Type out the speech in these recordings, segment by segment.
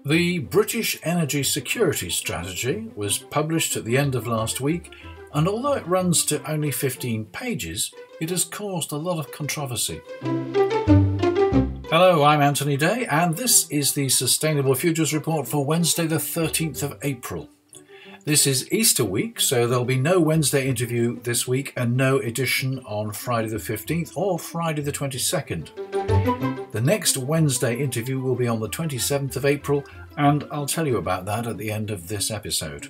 The British Energy Security Strategy was published at the end of last week, and although it runs to only 15 pages, it has caused a lot of controversy. Hello, I'm Anthony Day, and this is the Sustainable Futures Report for Wednesday the 13th of April. This is Easter week, so there'll be no Wednesday interview this week and no edition on Friday the 15th or Friday the 22nd. The next Wednesday interview will be on the 27th of April, and I'll tell you about that at the end of this episode.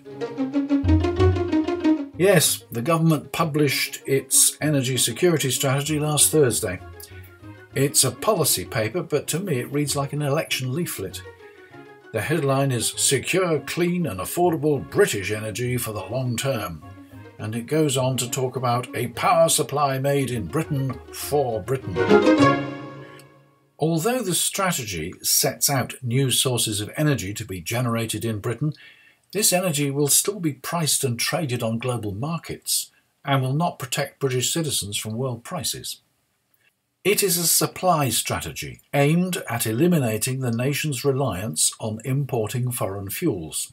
Yes, the government published its energy security strategy last Thursday. It's a policy paper, but to me it reads like an election leaflet. The headline is "Secure, Clean and Affordable British Energy for the Long Term," and it goes on to talk about a power supply made in Britain for Britain. Although the strategy sets out new sources of energy to be generated in Britain, this energy will still be priced and traded on global markets and will not protect British citizens from world prices. It is a supply strategy aimed at eliminating the nation's reliance on importing foreign fuels.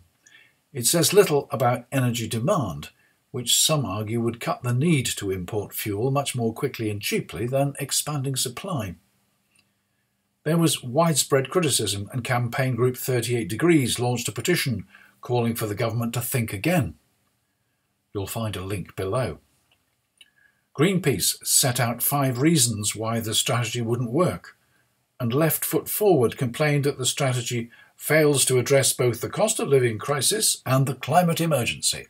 It says little about energy demand, which some argue would cut the need to import fuel much more quickly and cheaply than expanding supply. There was widespread criticism, and campaign group 38 Degrees launched a petition calling for the government to think again. You'll find a link below. Greenpeace set out 5 reasons why the strategy wouldn't work, and Left Foot Forward complained that the strategy fails to address both the cost of living crisis and the climate emergency.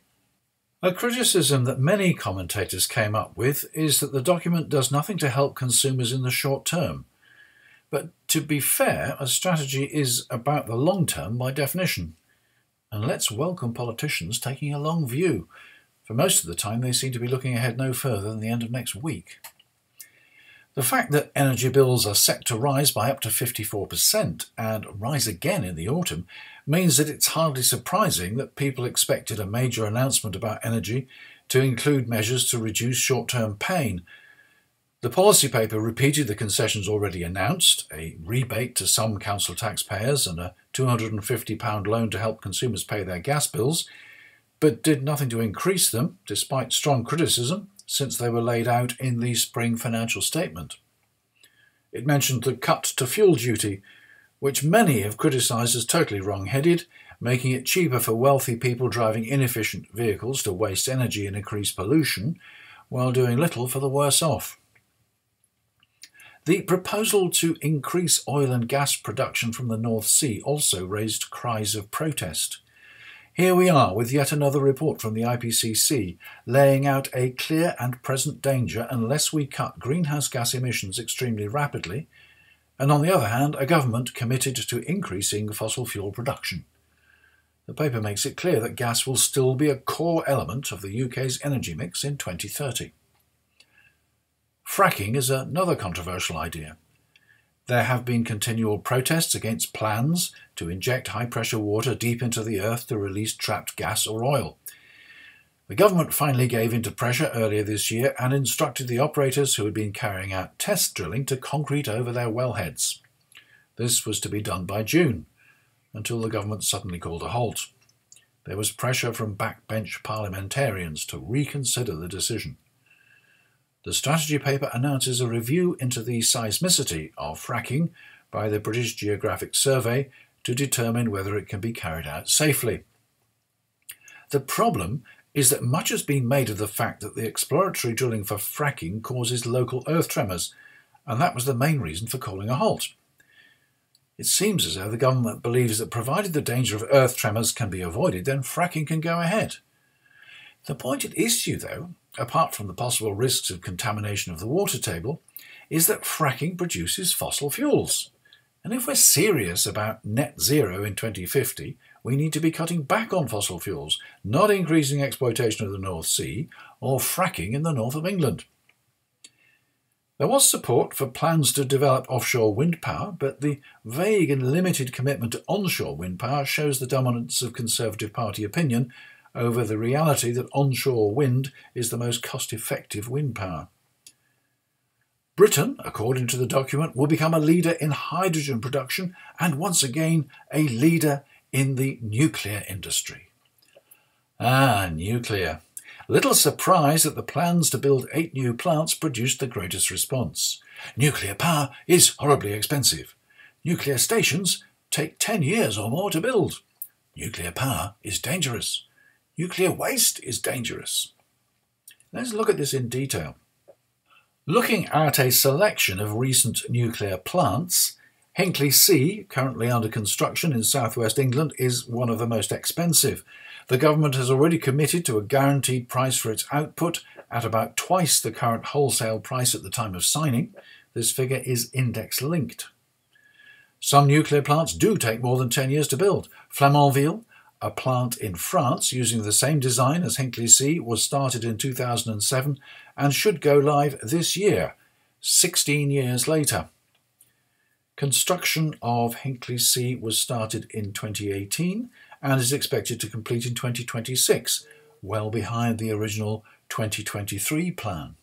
A criticism that many commentators came up with is that the document does nothing to help consumers in the short term. But to be fair, a strategy is about the long term by definition. And let's welcome politicians taking a long view. For most of the time, they seem to be looking ahead no further than the end of next week. The fact that energy bills are set to rise by up to 54% and rise again in the autumn means that it's hardly surprising that people expected a major announcement about energy to include measures to reduce short-term pain. The policy paper repeated the concessions already announced, a rebate to some council taxpayers and a £250 loan to help consumers pay their gas bills, but did nothing to increase them, despite strong criticism, since they were laid out in the spring financial statement. It mentioned the cut to fuel duty, which many have criticised as totally wrong-headed, making it cheaper for wealthy people driving inefficient vehicles to waste energy and increase pollution, while doing little for the worse off. The proposal to increase oil and gas production from the North Sea also raised cries of protest. Here we are with yet another report from the IPCC, laying out a clear and present danger unless we cut greenhouse gas emissions extremely rapidly, and on the other hand, a government committed to increasing fossil fuel production. The paper makes it clear that gas will still be a core element of the UK's energy mix in 2030. Fracking is another controversial idea. There have been continual protests against plans to inject high-pressure water deep into the earth to release trapped gas or oil. The government finally gave in to pressure earlier this year and instructed the operators who had been carrying out test drilling to concrete over their wellheads. This was to be done by June, until the government suddenly called a halt. There was pressure from backbench parliamentarians to reconsider the decision. The strategy paper announces a review into the seismicity of fracking by the British Geographic Survey to determine whether it can be carried out safely. The problem is that much has been made of the fact that the exploratory drilling for fracking causes local earth tremors, and that was the main reason for calling a halt. It seems as though the government believes that provided the danger of earth tremors can be avoided, then fracking can go ahead. The point at issue, though, apart from the possible risks of contamination of the water table, is that fracking produces fossil fuels. And if we're serious about net zero in 2050, we need to be cutting back on fossil fuels, not increasing exploitation of the North Sea or fracking in the north of England. There was support for plans to develop offshore wind power, but the vague and limited commitment to onshore wind power shows the dominance of Conservative Party opinion over the reality that onshore wind is the most cost-effective wind power. Britain, according to the document, will become a leader in hydrogen production and once again a leader in the nuclear industry. Nuclear. Little surprise that the plans to build 8 new plants produced the greatest response. Nuclear power is horribly expensive. Nuclear stations take 10 years or more to build. Nuclear power is dangerous. Nuclear waste is dangerous. Let's look at this in detail. Looking at a selection of recent nuclear plants, Hinkley C, currently under construction in southwest England, is one of the most expensive. The government has already committed to a guaranteed price for its output at about twice the current wholesale price at the time of signing. This figure is index-linked. Some nuclear plants do take more than 10 years to build. Flamanville, a plant in France using the same design as Hinkley C, was started in 2007 and should go live this year, 16 years later. Construction of Hinkley C was started in 2018 and is expected to complete in 2026, well behind the original 2023 plan.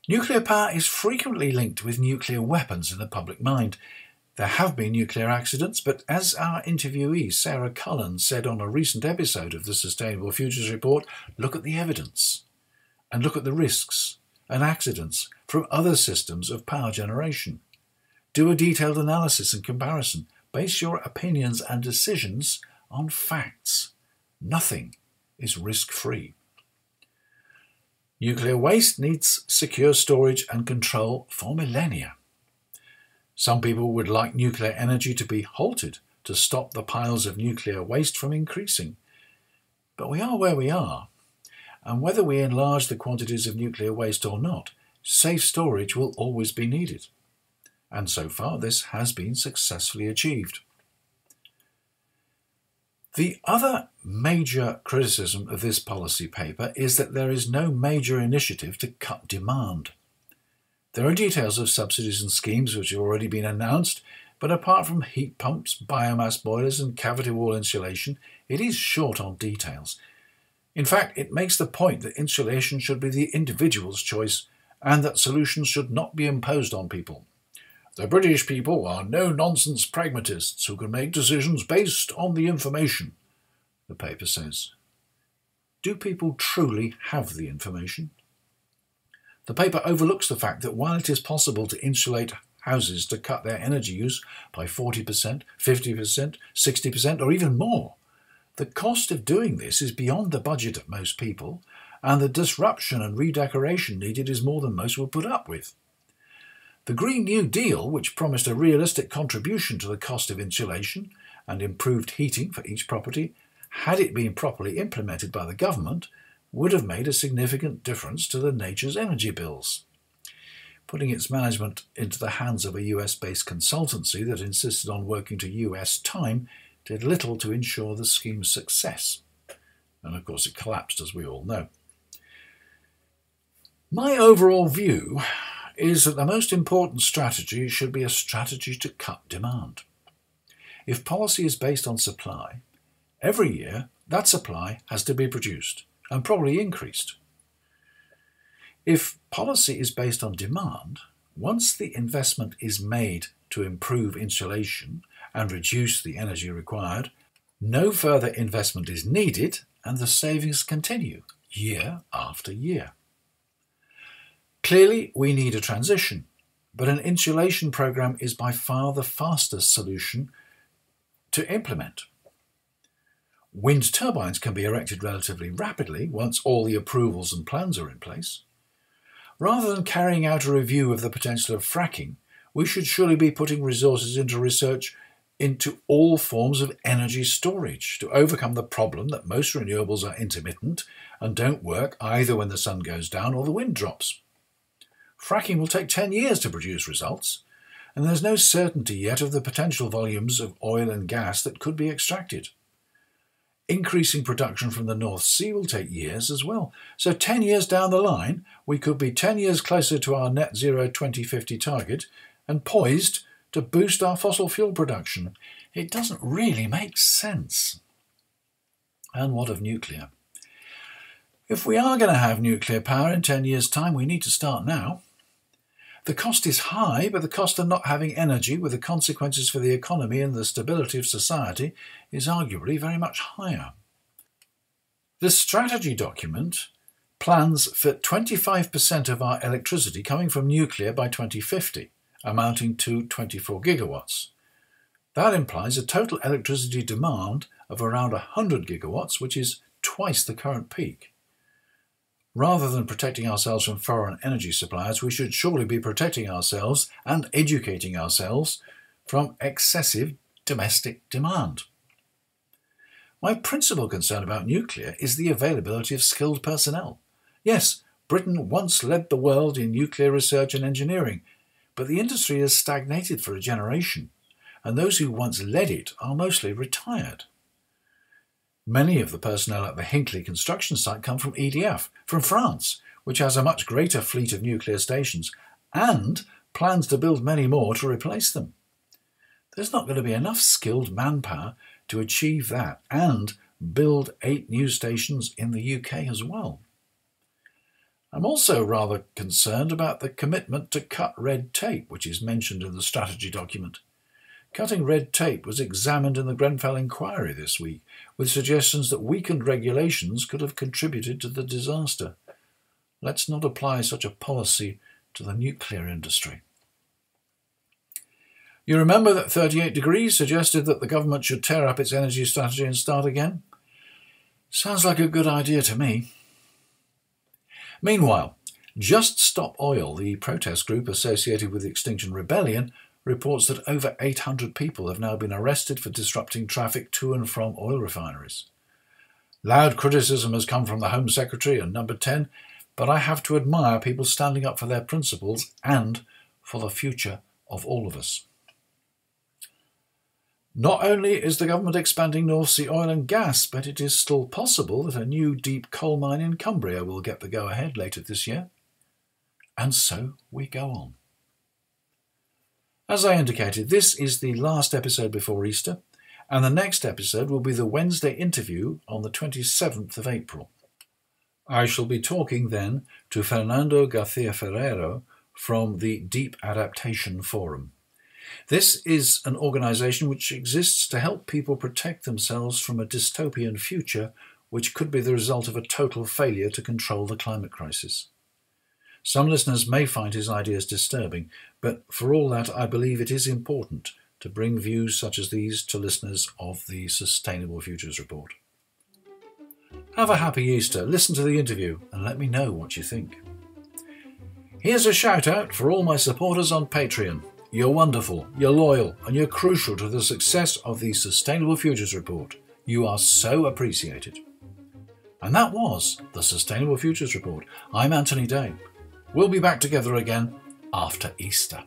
Nuclear power is frequently linked with nuclear weapons in the public mind. There have been nuclear accidents, but as our interviewee Sarah Cullen said on a recent episode of the Sustainable Futures Report, look at the evidence and look at the risks and accidents from other systems of power generation. Do a detailed analysis and comparison. Base your opinions and decisions on facts. Nothing is risk-free. Nuclear waste needs secure storage and control for millennia. Some people would like nuclear energy to be halted to stop the piles of nuclear waste from increasing. But we are where we are, and whether we enlarge the quantities of nuclear waste or not, safe storage will always be needed. And so far this has been successfully achieved. The other major criticism of this policy paper is that there is no major initiative to cut demand. There are details of subsidies and schemes which have already been announced, but apart from heat pumps, biomass boilers and cavity wall insulation, it is short on details. In fact, it makes the point that insulation should be the individual's choice and that solutions should not be imposed on people. The British people are no-nonsense pragmatists who can make decisions based on the information, the paper says. Do people truly have the information? The paper overlooks the fact that while it is possible to insulate houses to cut their energy use by 40%, 50%, 60% or even more, the cost of doing this is beyond the budget of most people, and the disruption and redecoration needed is more than most will put up with. The Green New Deal, which promised a realistic contribution to the cost of insulation and improved heating for each property, had it been properly implemented by the government, would have made a significant difference to the nature's energy bills. Putting its management into the hands of a US-based consultancy that insisted on working to US time did little to ensure the scheme's success. And of course it collapsed, as we all know. My overall view is that the most important strategy should be a strategy to cut demand. If policy is based on supply, every year that supply has to be produced and probably increased. If policy is based on demand, once the investment is made to improve insulation and reduce the energy required, no further investment is needed and the savings continue year after year. Clearly, we need a transition, but an insulation program is by far the fastest solution to implement. Wind turbines can be erected relatively rapidly once all the approvals and plans are in place. Rather than carrying out a review of the potential of fracking, we should surely be putting resources into research into all forms of energy storage to overcome the problem that most renewables are intermittent and don't work either when the sun goes down or the wind drops. Fracking will take 10 years to produce results, and there's no certainty yet of the potential volumes of oil and gas that could be extracted. Increasing production from the North Sea will take years as well, so 10 years down the line we could be 10 years closer to our net zero 2050 target and poised to boost our fossil fuel production. It doesn't really make sense. And what of nuclear? If we are going to have nuclear power in 10 years' time, we need to start now. The cost is high, but the cost of not having energy, with the consequences for the economy and the stability of society, is arguably very much higher. The strategy document plans for 25% of our electricity coming from nuclear by 2050, amounting to 24 gigawatts. That implies a total electricity demand of around 100 gigawatts, which is twice the current peak. Rather than protecting ourselves from foreign energy suppliers, we should surely be protecting ourselves and educating ourselves from excessive domestic demand. My principal concern about nuclear is the availability of skilled personnel. Yes, Britain once led the world in nuclear research and engineering, but the industry has stagnated for a generation, and those who once led it are mostly retired. Many of the personnel at the Hinkley construction site come from EDF, from France, which has a much greater fleet of nuclear stations and plans to build many more to replace them. There's not going to be enough skilled manpower to achieve that and build 8 new stations in the UK as well. I'm also rather concerned about the commitment to cut red tape, which is mentioned in the strategy document. Cutting red tape was examined in the Grenfell inquiry this week, with suggestions that weakened regulations could have contributed to the disaster. Let's not apply such a policy to the nuclear industry. You remember that 38 Degrees suggested that the government should tear up its energy strategy and start again? Sounds like a good idea to me. Meanwhile, Just Stop Oil, the protest group associated with the Extinction Rebellion, reports that over 800 people have now been arrested for disrupting traffic to and from oil refineries. Loud criticism has come from the Home Secretary and Number 10, but I have to admire people standing up for their principles and for the future of all of us. Not only is the government expanding North Sea oil and gas, but it is still possible that a new deep coal mine in Cumbria will get the go-ahead later this year. And so we go on. As I indicated, this is the last episode before Easter, and the next episode will be the Wednesday interview on the 27th of April. I shall be talking then to Fernando García Ferrero from the Deep Adaptation Forum. This is an organisation which exists to help people protect themselves from a dystopian future which could be the result of a total failure to control the climate crisis. Some listeners may find his ideas disturbing, but for all that I believe it is important to bring views such as these to listeners of the Sustainable Futures Report. Have a happy Easter, listen to the interview and let me know what you think. Here's a shout out for all my supporters on Patreon. You're wonderful, you're loyal, and you're crucial to the success of the Sustainable Futures Report. You are so appreciated. And that was the Sustainable Futures Report. I'm Anthony Day. We'll be back together again after Easter.